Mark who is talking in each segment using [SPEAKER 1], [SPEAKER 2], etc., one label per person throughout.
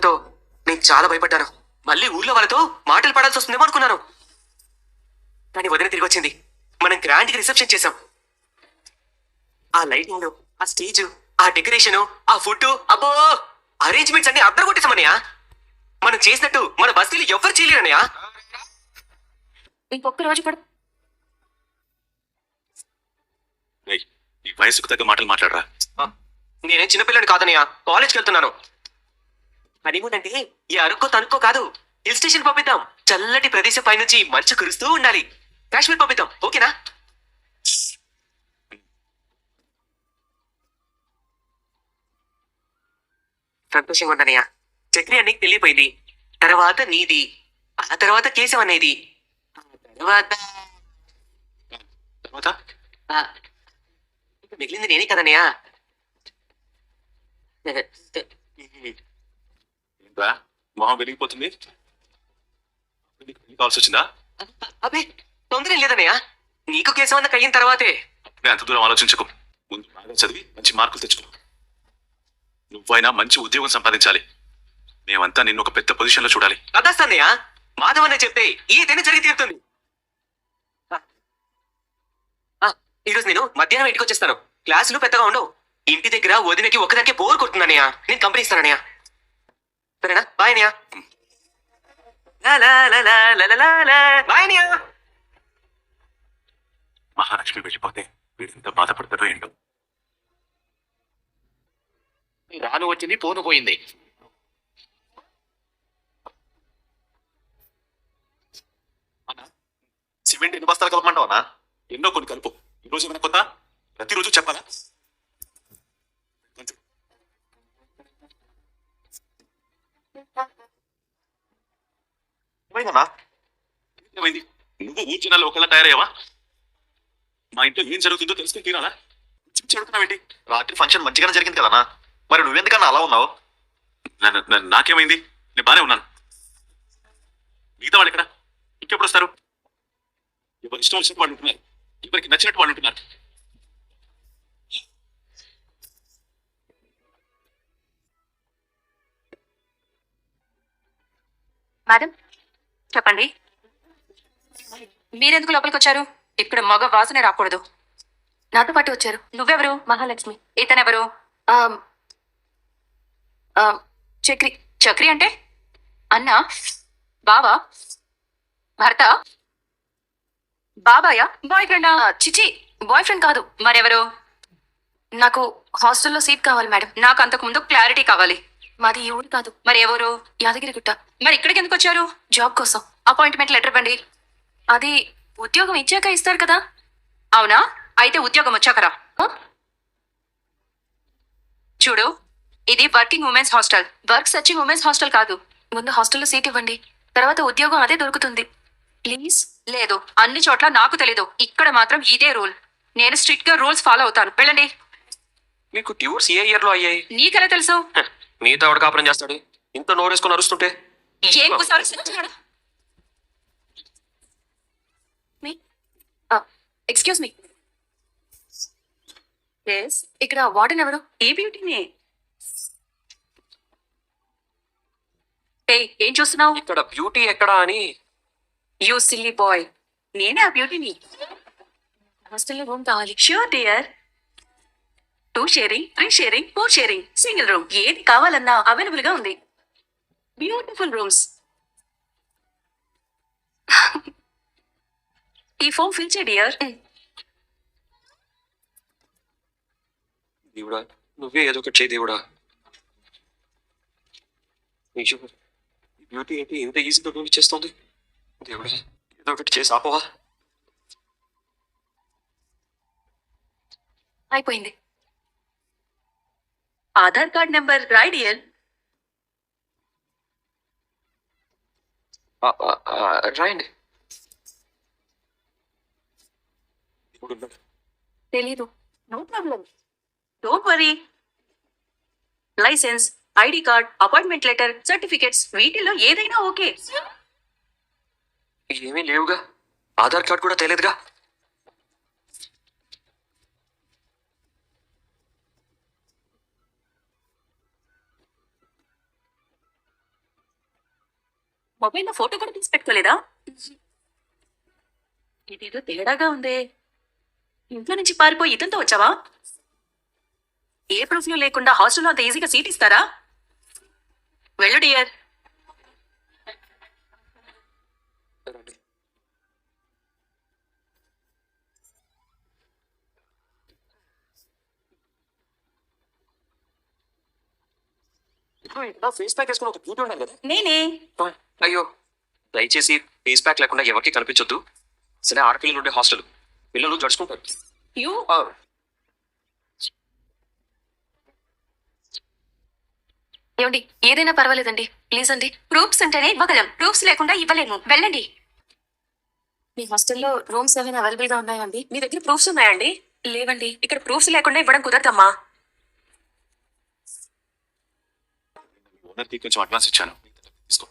[SPEAKER 1] చెప్పడంతో నేను చాలా భయపడ్డాను. మళ్ళీ ఊర్లో వాళ్ళతో మాటలు పడాల్సి వస్తుందేమో అనుకున్నాను. కానీ వదిన తిరిగి వచ్చింది. మనం గ్రాండ్ గా రిసెప్షన్ చేసాం. ఆ లైటింగ్, ఆ స్టేజ్, ఆ డెకరేషన్, ఆ ఫుడ్, అబ్బో అరేంజ్మెంట్స్ అన్ని అద్దరు కొట్టేసామన్నయ్య. మనం చేసినట్టు మన బస్తీలు ఎవ్వరు చేయలేరన్నయ్య.
[SPEAKER 2] ఇంకొక రోజు కూడా
[SPEAKER 3] ఈ వయసుకు తగ్గ మాటలు మాట్లాడరా.
[SPEAKER 1] నేనేం చిన్నపిల్లని కాదన్నయ్య, కాలేజ్కి వెళ్తున్నాను. హనీమూన్ అంటే ఈ అరుక్కో తనుక్కో కాదు, హిల్ స్టేషన్ పంపిద్దాం. చల్లటి ప్రదేశం పైనుంచి మంచు కురుస్తూ ఉండాలి. కాశ్మీర్ పంపిద్దాం, ఓకేనా? సంతోషంగా ఉందన్నయ్య. చక్రి అన్నీకి తెలియపోయింది. తర్వాత నీది, ఆ తర్వాత కేశవ్ అనేది, ఆ తర్వాత
[SPEAKER 3] తర్వాత
[SPEAKER 1] మిగిలింది నేనే కదన్నయ్య.
[SPEAKER 3] ఏంట్రా మొహం వెలిగిపోతుంది? నీకు పెళ్లి కావాల్సి వచ్చిందా?
[SPEAKER 1] అబ్బే తొందర లేదన్నయ్య, నీకు కేశవ్ అన్న కయ్యిన తర్వాతే.
[SPEAKER 3] అప్పుడే అంత దూరం ఆలోచించకు. ముందు బాగా చదివి మంచి మార్కులు తెచ్చుకో. నువ్వైనా మంచి ఉద్యోగం సంపాదించాలి. మేమంతా నిన్ను ఒక పెద్ద పొజిషన్ లో చూడాలి.
[SPEAKER 1] కదాస్తన్నయ్య, మాధవ్ అనే చెప్తే ఏదైనా జరిగి తీరుతుంది. ఈరోజు నేను మధ్యాహ్నం ఇంటికి వచ్చేస్తాను. క్లాసులు పెద్దగా ఉండవు. ఇంటి దగ్గర వదినకి ఒకదానికే బోర్ కొడుతుందన్నయ్య. నేను కంపెనీ ఇస్తానన్నయ్య. సరేనా? బాయ్ అన్నయ్య. బాయ్ అన్నయ్య.
[SPEAKER 3] మహాలక్ష్మి వెళ్ళిపోతే వీడింత బాధపడతాడో ఏంటో.
[SPEAKER 4] రాను వచ్చింది, పోను పోయింది.
[SPEAKER 3] సిమెంట్ ఎన్ని బస్తాలు కలపమంటావా? ఎన్నో కొన్ని కలుపు. ఈ రోజు ఏమైనా కొత్త? ప్రతిరోజు చెప్పాలా? ఏమైంది? నువ్వు ఊరు జనాలు ఒకళ్ళ తయారయ్యావా? మా ఇంట్లో ఏం జరుగుతుందో తెలుసుకుని తీరాలా? చెడుతున్నావేంటి?
[SPEAKER 5] రాత్రి ఫంక్షన్ మంచిగానే జరిగింది కదన్నా, మరి నువ్వెందుకన్నా అలా ఉన్నావు?
[SPEAKER 3] నాకేమైంది? నేను బానే ఉన్నాను. మిగతా వాళ్ళు ఎక్కడ? ఇంకెప్పుడు వస్తారు? ఎవరు ఇష్టం వచ్చినట్టు వాళ్ళు ఉంటున్నారు, ఎవరికి నచ్చినట్టు వాళ్ళు ఉంటున్నారు.
[SPEAKER 2] మేడం చెప్పండి, మీరెందుకు లోపలికి వచ్చారు? ఇక్కడ మగ వాసన రాకూడదు. నాతో పాటు వచ్చారు. నువ్వెవరు? మహాలక్ష్మి. ఇతనెవరు? చక్రి. చక్రి అంటే అన్న, బావా, భర్త, బాబాయా, బాయ్ ఫ్రెండా? చిచి, బాయ్ ఫ్రెండ్ కాదు. మరెవరు? నాకు హాస్టల్లో సీట్ కావాలి మేడం. నాకు అంతకు ముందు క్లారిటీ కావాలి. మాది ఈ ఊరు కాదు. మరి ఎవరు? యాదగిరిగుట్ట. మరి ఇక్కడికి ఎందుకు వచ్చారు? జాబ్ కోసం. అపాయింట్మెంట్ లెటర్ ఇవ్వండి. అది ఉద్యోగం ఇచ్చాక ఇస్తారు కదా. అవునా? అయితే ఉద్యోగం వచ్చాకరా. చూడు, ఇది working women's hostel, work searching women's hostel కాదు. ముందు హాస్టల్లో సీట్ ఇవ్వండి, తర్వాత ఉద్యోగం అదే దొరుకుతుంది. ప్లీజ్. లేదు, అన్ని చోట్ల నాకు తెలీదు, ఇక్కడ మాత్రం ఇదే రూల్. నేను స్ట్రిక్ట్ గా రూల్స్ ఫాలో అవుతాను. వెళ్ళండి.
[SPEAKER 1] మీకు ట్యూర్స్ ఏ ఇయర్ లో అయ్యాయి?
[SPEAKER 2] నీకెలా తెలుసు?
[SPEAKER 1] మీతో ఎవడు కాపురం చేస్తాడు ఇంత నోరేసుకొని అరుస్తుంటే?
[SPEAKER 2] ఏం కూర్చోరు? Excuse me. ఇక్కడ వార్డెన్ ఎవరు?
[SPEAKER 6] ఈ బ్యూటీనే.
[SPEAKER 2] ఏం చూస్తున్నావు?
[SPEAKER 1] ఇక్కడ బ్యూటీ ఎక్కడా అని.
[SPEAKER 2] You silly boy.
[SPEAKER 6] నేనే ఆ బ్యూటీని.
[SPEAKER 2] హాస్టల్లో రూమ్ కావాలి.
[SPEAKER 6] Sure dear. 2 sharing, 3 sharing, 4 sharing, single room, ఏది కావాలన్నా అవైలబుల్ గా ఉంది. Beautiful rooms. ఈ ఫామ్ ఫిల్ చే డియర్.
[SPEAKER 1] దేవుడా, నువ్వే ఏదో ఒకటి చేయి దేవుడా. ఈ బ్యూటీ ఏంటి ఇంత ఈజీగా చేస్తుంది? దేవుడా, ఏదో ఒకటి చేసి ఆపవా.
[SPEAKER 2] అయిపోయింది.
[SPEAKER 6] ఆధార్ కార్డ్ నెంబర్ రాయ్ డియర్.
[SPEAKER 1] రాయండి.
[SPEAKER 2] తెలీదు.
[SPEAKER 6] No problem, don't worry. License, ID card, appointment letter, certificates, వీటిల్లో ఏదైనా ఓకే.
[SPEAKER 1] ఏమీ లేవుగా, ఆధార్ కార్డ్ కూడా తెలియదుగా.
[SPEAKER 6] మొబైల్లో ఫోటో కూడా తీసి పెట్టుకోలేదా? ఇదేదో తేడాగా ఉందే. ఇంట్లో నుంచి పారిపోయి ఇతంతో వచ్చావా? ఏ ప్రూఫ్లు లేకుండా హాస్టల్లో అంత ఈజీగా సీట్ ఇస్తారా? వెళ్ళు డియర్.
[SPEAKER 1] ఫేస్ ప్యాక్ వేసుకుని ఒక బ్యూటీ ఉండాలి కదా.
[SPEAKER 6] నేనే.
[SPEAKER 1] అయ్యో దయచేసి ఫేస్ ప్యాక్ లేకుండా ఎవరికి కనిపించొద్దు. సరే ఆడపిల్లలు ఉండే హాస్టల్ పిల్లలు జడుచుకుంటారు.
[SPEAKER 6] యూ.
[SPEAKER 2] ఏమండి ఏదైనా పర్వాలేదండి ప్లీజ్ అండి.
[SPEAKER 6] ప్రూఫ్స్ ఉంటేనే ఇవ్వగలం, ప్రూఫ్స్ లేకుండా ఇవ్వలేము. వెళ్ళండి.
[SPEAKER 2] మీ హాస్టల్లో రూమ్స్ ఏమైనా అవైలబుల్ గా ఉన్నాయండి?
[SPEAKER 6] మీ దగ్గర ప్రూఫ్స్ ఉన్నాయండి?
[SPEAKER 2] లేవండి.
[SPEAKER 6] ఇక్కడ ప్రూఫ్స్ లేకుండా ఇవ్వడం కుదరదమ్మా.
[SPEAKER 3] ఓనర్కి కొంచెం అడ్వాన్స్ ఇచ్చాను, తీసుకో.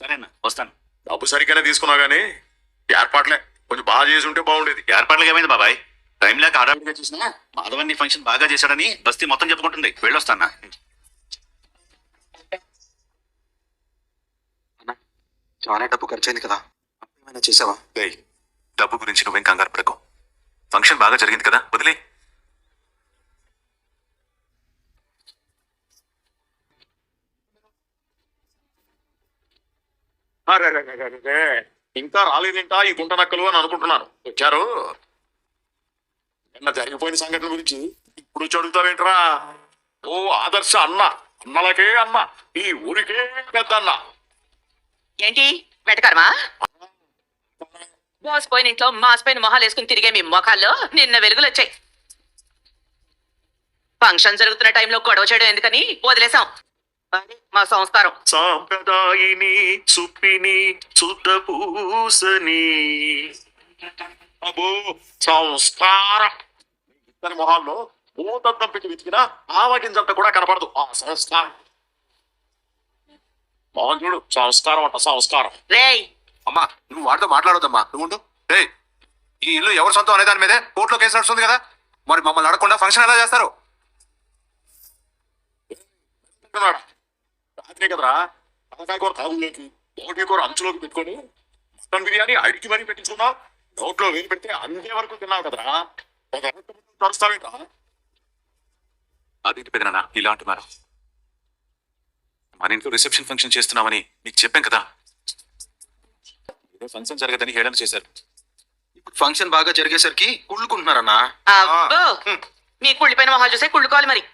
[SPEAKER 3] సరేనా, వస్తాను.
[SPEAKER 5] డబ్బు సరిగ్గానే తీసుకున్నావు కానీ ఏర్పాట్లే కొంచెం బాగా చేసి ఉంటే బాగుండేది.
[SPEAKER 3] ఏర్పాట్లకి ఏమైంది బాబాయ్? టైం లేక హడావిడిగా చూసినా మాధవన్ని ఫంక్షన్ బాగా చేశాడని బస్తీ మొత్తం చెప్పుకుంటుంది. వెళ్ళొస్తానా?
[SPEAKER 1] చాలా డబ్బు ఖర్చు అయింది కదా, ఏమైనా చేసావా?
[SPEAKER 3] ఏయ్, డబ్బు గురించి నువ్వేం కంగారు పడకు. ఫంక్షన్ బాగా జరిగింది కదా, వదిలే.
[SPEAKER 5] అరెరెరెరెరె. ఇంకా రాలేదేంటా ఈ గుంట నక్కలు అని అనుకుంటున్నాను. వచ్చారు. నిన్న జరిగిపోయిన సంఘటన గురించి ఇప్పుడు చదువుతావేంట్రా? ఓ ఆదర్శ అన్న, అన్నలకే అన్న, ఈ ఊరికే పెద్ద అన్న.
[SPEAKER 6] ఏంటి వెటకరమా? మోసపోయిన ఇంట్లో మాసిపోయిన మొహాలు వేసుకుని తిరిగే మీ మొఖాల్లో నిన్న వెలుగులు వచ్చాయి. ఫంక్షన్ జరుగుతున్న టైంలో గొడవ చేయడం ఎందుకని వదిలేసాం. అది మా సంస్కారం.
[SPEAKER 5] సాంప్రదాయిని సుప్పిని శుద్ధ పూసని అబో సంస్కారం. ఇద్దరి మొహాల్లో భూతద్దం పెట్టి వెతికినా ఆవగింజంత కూడా కనపడదు ఆ సంస్కారం. మోహన్ చూడు, సంస్కారం అంట సంస్కారం.
[SPEAKER 6] రేయ్,
[SPEAKER 7] అమ్మా నువ్వు వాడితో మాట్లాడొద్దమ్మా, నువ్వు ఉండు. ఏయ్, ఈ ఇల్లు ఎవరు సొంతం అనే దాని మీదే కోర్టులో కేసు నడుస్తుంది కదా, మరి మమ్మల్ని అడగకుండా ఫంక్షన్ ఎలా చేస్తారు?
[SPEAKER 5] రాత్రే కదరా తలకాయ కూర తాగులోకి ఒకటి కూర అంచులోకి పెట్టుకొని మటన్ బిర్యానీ అడిగి మరీ పెట్టించుకున్నా. నోట్లో వేలు పెడితే అంతే వరకు తిన్నావు కదరా. ఒక తరుస్తావేంటా?
[SPEAKER 3] అదేంటి పెదనాన్న ఇలా అంటున్నారు? మన ఇంట్లో రిసెప్షన్ ఫంక్షన్ చేస్తున్నామని నీకు చెప్పాం కదా. ఏదో ఫంక్షన్ జరగదని హేళన చేశారు.
[SPEAKER 7] ఇప్పుడు ఫంక్షన్ బాగా జరిగేసరికి కుళ్ళుకుంటున్నారన్నా.
[SPEAKER 6] అబ్బో, మీ కుళ్ళిపోయిన మొహాలు చూసే కుళ్ళుకోవాలి మరి.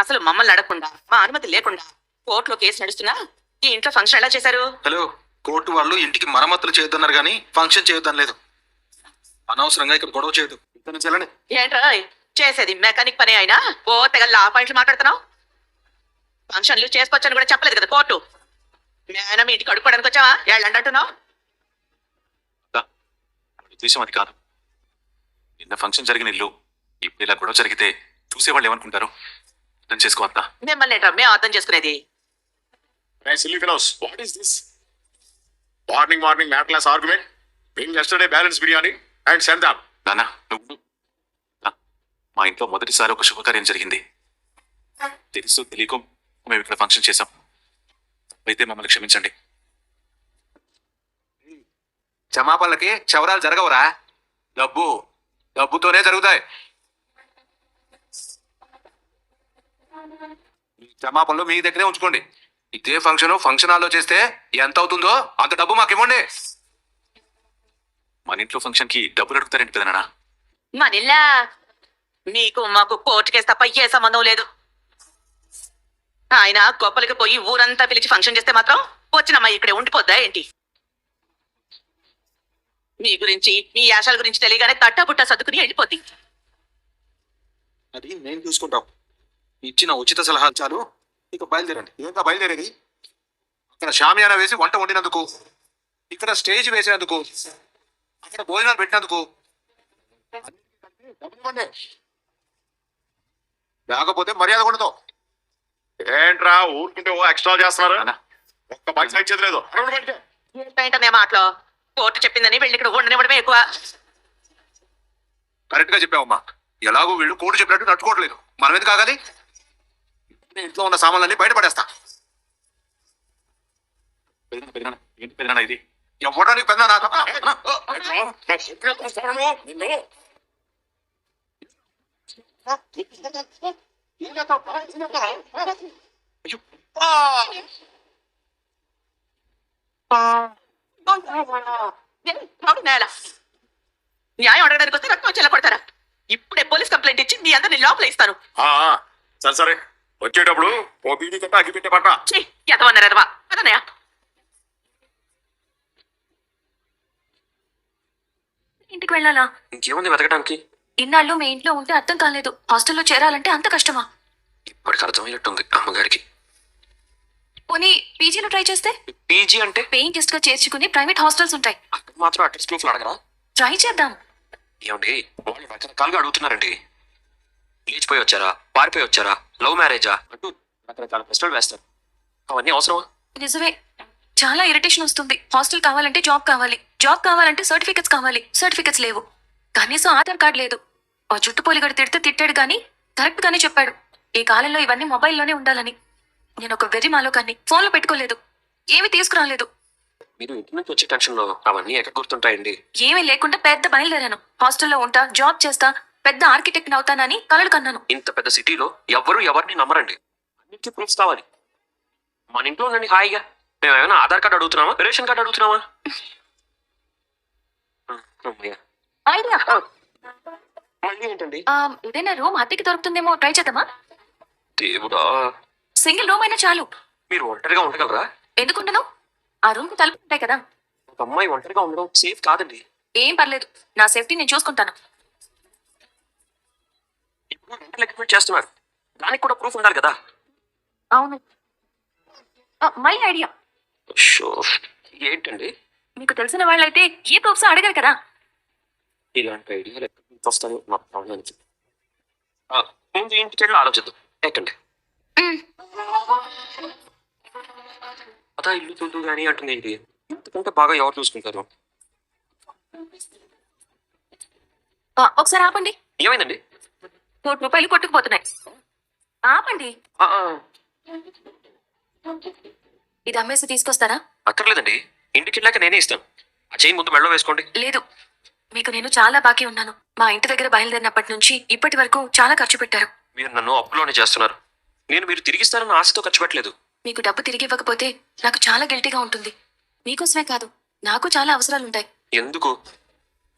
[SPEAKER 6] అసలు మమ్మల్ని అడగకుండా మా అనుమతి లేకుండా కోర్టులో కేసు నడుస్తున్నా ఈ ఇంట్లో ఫంక్షన్ ఎలా చేశారు?
[SPEAKER 7] హలో, కోర్టు వాళ్ళు ఇంటికి మరమ్మతులు చేయొద్దన్నారు కానీ ఫంక్షన్ చేయొద్దని లేదు. అనవసరంగా ఇక్కడ గొడవ చేయదు. ఇక్కడ నుంచి వెళ్ళండి.
[SPEAKER 6] ఏంట్రా చేసేది మెకానిక్ పని అయినా ఓ తెగ లా పాయింట్లు మాట్లాడుతున్నావు. ఫంక్షన్లు చేసుకోవచ్చని కూడా చెప్పలేదు కదా కోర్టు. మేనా మీ ఇంటికి అడుక్కోవడానికి వచ్చావా? ఏళ్ళండి అంటున్నావు.
[SPEAKER 3] ఉద్దేశం అది కాదు. నిన్న ఫంక్షన్ జరిగిన ఇల్లు ఇప్పుడు ఇలా గొడవ జరిగితే చూసేవాళ్ళు ఏమనుకుంటారు? అర్థం చేసుకో అత్త.
[SPEAKER 6] మిమ్మల్ని ఏంట్రా మేము అర్థం చేసుకునేది?
[SPEAKER 5] Hey, silly fellows, what is this? Morning, matless argument. Bring yesterday balance biryani and send them.
[SPEAKER 3] నాన్న నువ్వు మా ఇంట్లో మొదటిసారి ఒక శుభకార్యం జరిగింది. తెలుసు తెలియకో మేము ఇక్కడ ఫంక్షన్ చేశాం. అయితే మమ్మల్ని క్షమించండి.
[SPEAKER 7] క్షమాపణలకి క్షవరాలు జరగవురా. డబ్బుతోనే జరుగుతాయి. క్షమాపణలు మీ దగ్గరే ఉంచుకోండి. ఇదే ఫంక్షన్ హాల్లో చేస్తే ఎంత అవుతుందో అంత డబ్బు మాకు ఇవ్వండి.
[SPEAKER 3] మన ఇంట్లో ఫంక్షన్ కి డబ్బులు అడుగుతారేంటి పెదనాన్న?
[SPEAKER 6] మనిల్లా మీకు మాకు కోర్టు కేసు తప్ప ఏ సంబంధం లేదు. ఆయన గొప్పలకి పోయి ఊరంతా పిలిచి ఫంక్షన్ చేస్తే మాత్రం వచ్చినమ్మా ఇక్కడే ఉండిపోద్దా ఏంటి? మీ గురించి మీ యాశాల గురించి తెలియగానే తట్టాబుట్టా సర్దుకుని వెళ్ళిపోద్ది.
[SPEAKER 7] అది నేను చూసుకుంటాం. ఇచ్చిన ఉచిత సలహా చాలు, ఇక బయలుదేరండి. ఏంటో బయలుదేరేది? అక్కడ షామియానా వేసి వంట వండినందుకు, ఇక్కడ స్టేజ్ వేసినందుకు, అక్కడ భోజనాలు పెట్టినందుకు డబ్బులు ఇవ్వండి. లేకపోతే మర్యాద ఉండదు.
[SPEAKER 5] ఏంట్రా ఊరుకుంటే ఓ ఎక్స్ట్రా చేస్తున్నారు?
[SPEAKER 3] నాన్న,
[SPEAKER 5] ఒక్క పైసా ఇచ్చేది లేదు. అడగండి బయటికి.
[SPEAKER 6] ఏంటనే మాటలో కోర్టు చెప్పిందని వెళ్ళి ఇక్కడ ఉండనివ్వడమే ఎక్కువ.
[SPEAKER 7] కరెక్ట్ గా చెప్పావమ్మా. ఎలాగో వీళ్ళు కోర్టు చెప్పినట్టు నడుచుకోవట్లేదు, మనం ఎందుకు ఆగాలి? ఇంట్లో ఉన్న సామాన్లన్నీ బయటపడేస్తా.
[SPEAKER 3] పెదనాన్న ఏంటి పెదనాన్న ఇది?
[SPEAKER 7] ఇవ్వడానికి పెద్ద నాకు
[SPEAKER 3] అయ్యో
[SPEAKER 6] నేల న్యాయం అడగడానికి వస్తే రక్తం వచ్చేలా కొడతారా? ఇప్పుడే పోలీస్ కంప్లైంట్ ఇచ్చి మీ అందరిని లోపల ఇస్తాను.
[SPEAKER 5] సరే సరే వచ్చేటప్పుడు ఓ బీడీ కట్ట అగ్గిపెట్టే పట్ట.
[SPEAKER 6] ఎదవన్నారు ఎదవా అదన్నయ్య.
[SPEAKER 2] ఇంటికి వెళ్ళాలా?
[SPEAKER 1] ఇంకేముంది వెతకడానికి?
[SPEAKER 2] ఇన్నాళ్ళు మీ ఇంట్లో ఉంటే అర్థం కాలేదు, హాస్టల్లో చేరాలంటే అంత కష్టమా?
[SPEAKER 1] ఇప్పటికి అర్థమైనట్టుంది అమ్మగారికి.
[SPEAKER 2] పోనీ పీజీలో ట్రై చేస్తే?
[SPEAKER 1] పీజీ అంటే
[SPEAKER 2] పేయింగ్ గెస్ట్ గా చేర్చుకుని ప్రైవేట్ హాస్టల్స్ ఉంటాయి,
[SPEAKER 1] అక్కడ మాత్రం అడ్రస్ ప్రూఫ్లు అడగరా?
[SPEAKER 2] ట్రై చేద్దాం.
[SPEAKER 1] ఏమండి వాళ్ళు రకరకాలుగా అడుగుతున్నారండి. లేచిపోయి వచ్చారా, పారిపోయి వచ్చారా, లవ్ మ్యారేజా అంటూ రకరకాల ప్రశ్నలు వేస్తారు. అవన్నీ అవసరమా?
[SPEAKER 2] నిజమే, చాలా ఇరిటేషన్ వస్తుంది. హాస్టల్ కావాలంటే జాబ్ కావాలి, జాబ్ కావాలంటే సర్టిఫికెట్స్ కావాలి, సర్టిఫికెట్స్ లేవు. కనీసం ఆధార్ కార్డ్ లేదు. ఆ జుట్టుపోలిగడు తిడితే తిట్టాడు కానీ కరెక్ట్ గానే చెప్పాడు, ఈ కాలంలో ఇవన్నీ మొబైల్లోనే ఉండాలని. నేను ఒక వెర్రి మాలోకాన్ని, ఫోన్లో పెట్టుకోలేదు, ఏమీ తీసుకురాలేదు.
[SPEAKER 1] మీరు ఇంటి నుంచి వచ్చే టెన్షన్ లో అవన్నీ ఎక్కడ గుర్తుంటాయండి?
[SPEAKER 2] ఏమీ లేకుండా పెద్ద బయలుదేరాను. హాస్టల్లో ఉంటా, జాబ్ చేస్తా, పెద్ద ఆర్కిటెక్ట్ అవుతానని కలలు కన్నాను.
[SPEAKER 1] ఇంత పెద్ద సిటీలో ఎవ్వరు ఎవరిని నమ్మరండి. అన్నిటికీ ప్రూఫ్స్ కావాలి. మన ఇంట్లో ఉండండి హాయిగా. మేము ఏమైనా ఆధార్ కార్డు అడుగుతున్నామా, రేషన్ కార్డు అడుగుతున్నామా? అమ్మయ్య.
[SPEAKER 2] ఐడియా,
[SPEAKER 1] మళ్ళీ ఏంటండి?
[SPEAKER 2] ఏదైనా రూమ్ అద్దెకి దొరుకుతుందేమో ట్రై చేద్దామా?
[SPEAKER 1] దేవుడా,
[SPEAKER 2] సింగిల్ రూమ్ అయినా చాలు.
[SPEAKER 1] మీరు ఒంటరిగా ఉండగలరా?
[SPEAKER 2] ఎందుకుండను? ఆ రూమ్ కు తలుపు ఉంటాయి కదా.
[SPEAKER 1] ఒక అమ్మాయి ఒంటరిగా ఉండడం సేఫ్ కాదండి.
[SPEAKER 2] ఏం పర్లేదు, నా సేఫ్టీ నేను చూసుకుంటాను.
[SPEAKER 1] ఇప్పుడు రెంటల్ అగ్రిమెంట్ చేస్తున్నారు, దానికి కూడా ప్రూఫ్ ఉండాలి కదా.
[SPEAKER 2] అవును, మళ్ళీ ఐడియా.
[SPEAKER 1] షో, ఏంటండి
[SPEAKER 2] మీకు తెలిసిన వాళ్ళైతే ఏ ప్రూఫ్స్ అడగారు కదా.
[SPEAKER 1] ఇలాంటి ఐడియాలు ఎక్కడి నుంచి వస్తాయో నాకు ప్రాణానికి. ముందు ఇంటికి వెళ్ళి ఆలోచిద్దాం. ఎక్కండి. అదా ఇల్లు చూద్దు కానీ అంటుంది ఏంటి? ఇంతకంటే బాగా ఎవరు చూసుకుంటారు?
[SPEAKER 2] ఒకసారి ఆపండి.
[SPEAKER 1] ఏమైందండి?
[SPEAKER 2] ₹100 కొట్టుకుపోతున్నాయి. ఆపండి. ఇది అమ్మేసి తీసుకొస్తారా?
[SPEAKER 1] అక్కర్లేదండి, ఇంటికి వెళ్ళాక నేనే ఇస్తాను. ఆ చైన్ ముందు మెడలో వేసుకోండి.
[SPEAKER 2] లేదు, మీకు నేను చాలా బాకీ ఉన్నాను. మా ఇంటి దగ్గర బయలుదేరినప్పటి నుంచి ఇప్పటి వరకు చాలా ఖర్చు పెట్టారు.
[SPEAKER 1] మీరు నన్ను అప్పులోనే చేస్తున్నారు. నేను మీరు తిరిగిస్తారన్న ఆశతో ఖర్చు పెట్టలేదు.
[SPEAKER 2] మీకు డబ్బు తిరిగి ఇవ్వకపోతే నాకు చాలా గిల్టీగా ఉంటుంది. మీకోసమే కాదు, నాకు చాలా అవసరాలుంటాయి.
[SPEAKER 1] ఎందుకు?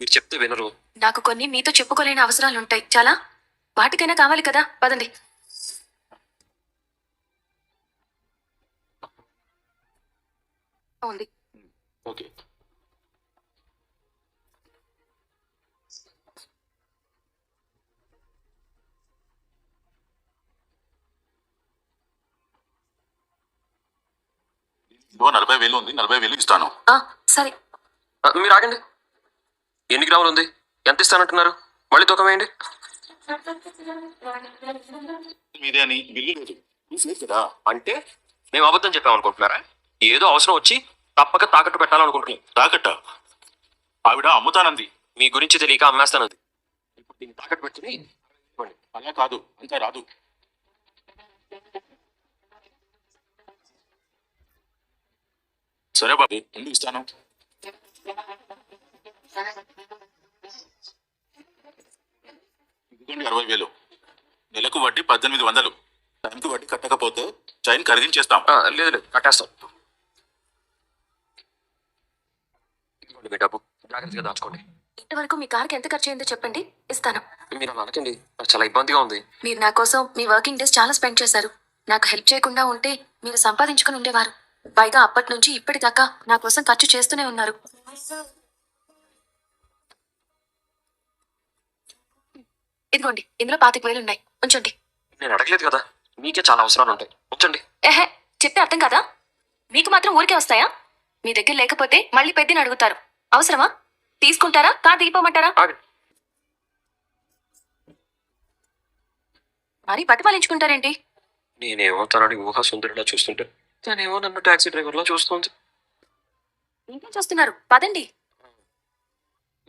[SPEAKER 1] మీరు చెప్తే వినరు.
[SPEAKER 2] నాకు కొన్ని మీతో చెప్పుకోలేని అవసరాలుంటాయి చాలా. వాటికైనా కావాలి కదా, పదండి. ఉంది.
[SPEAKER 3] ఓకే.
[SPEAKER 5] ఇదిగో 40,000 ఉంది, 40,000 ఇస్తాను.
[SPEAKER 2] సరే.
[SPEAKER 1] మీరు ఆగండి. ఎన్ని గ్రాములు ఉంది, ఎంత ఇస్తానంటున్నారు? మళ్ళీ తూకం వేయండి.
[SPEAKER 5] మీదే అని బిల్లు లేదు, ప్రూఫ్ లేదు కదా.
[SPEAKER 1] అంటే మేము అబద్ధం చెప్పామనుకుంటున్నారా? ఏదో అవసరం వచ్చి తప్పక తాకట్టు పెట్టాలనుకుంటున్నాం.
[SPEAKER 5] తాకట్ట? ఆవిడ అమ్ముతానంది.
[SPEAKER 1] మీ గురించి తెలియక అమ్మేస్తానంది. ఇప్పుడు దీన్ని తాకట్టు పెట్టుకుని ఇవ్వండి.
[SPEAKER 5] అలా కాదు, అంతా రాదు. సరే బాబు, ఎందుకు ఇస్తాను? ఇదిగోండి 60,000. నెలకు వడ్డీ 1800. టైంకి వడ్డీ కట్టకపోతే చైన్ ఖరీదించేస్తాం.
[SPEAKER 1] లేదు లేదు, కట్టేస్తాం. ఇదిగోండి మీ డబ్బు, జాగ్రత్తగా దాచుకోండి.
[SPEAKER 2] ఇంతవరకు మీ కార్కి ఎంత ఖర్చు అయిందో చెప్పండి, ఇస్తాను.
[SPEAKER 1] మీరు అలా అనకండి, నాకు చాలా ఇబ్బందిగా ఉంది.
[SPEAKER 2] మీరు నా కోసం మీ వర్కింగ్ డేస్ చాలా స్పెండ్ చేశారు. నాకు హెల్ప్ చేయకుండా ఉంటే మీరు సంపాదించుకుని ఉండేవారు. పైగా అప్పటి నుంచి ఇప్పటిదాకా నా కోసం ఖర్చు చేస్తూనే ఉన్నారు. ఇదిగోండి, ఇందులో 25,000 ఉన్నాయి, ఉంచండి.
[SPEAKER 1] నేను అడగలేదు కదా, మీకే చాలా అవసరాలు ఉంటాయి, ఉంచండి.
[SPEAKER 2] ఏహే, చెప్తే అర్థం కదా. మీకు మాత్రం ఊరికే వస్తాయా? మీ దగ్గర లేకపోతే మళ్ళీ పెద్దని అడుగుతారు. అవసరమా? తీసుకుంటారా, కాదు ఇవ్వమంటారా?
[SPEAKER 1] ఆగండి.
[SPEAKER 2] మరి బతిమాలించుకుంటారేంటి?
[SPEAKER 1] నేనేమో తనని ఊహా సుందరిలా చూస్తుంటే తనేమో నన్ను టాక్సీ డ్రైవర్లా చూస్తుంది.
[SPEAKER 2] ఇంకేం చూస్తున్నారు, పదండి.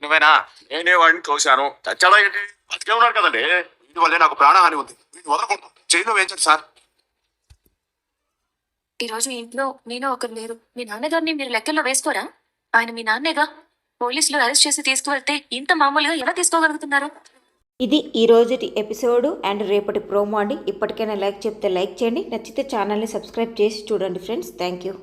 [SPEAKER 7] నువ్వేనా?
[SPEAKER 5] నేనే వాడిని తోశాను. చచ్చాడా ఏంటి? బతికే ఉన్నాడు కదండి.
[SPEAKER 7] వీటి వల్లే నాకు ప్రాణహాని ఉంది. వీటిని వదలకూడదు, జైల్లో వేయించండి సార్.
[SPEAKER 2] ఈరోజు ఇంట్లో నేను ఒకరు లేరు. మీ నాన్నగారిని మీరు లెక్కల్లో వేసుకోరా? ఆయన మీ నాన్నేగా. పోలీసులు అరెస్ట్ చేసి తీసుకువెళ్తే ఇంత మామూలుగా ఎలా తీసుకోగలుగుతున్నారు?
[SPEAKER 8] ఇది ఈ రోజుటి ఎపిసోడ్ అండ్ రేపటి ప్రోమో అండి. ఇప్పటికైనా లైక్ చెప్తే లైక్ చేయండి, నచ్చితే ఛానల్ని సబ్స్క్రైబ్ చేసి చూడండి ఫ్రెండ్స్. Thank you.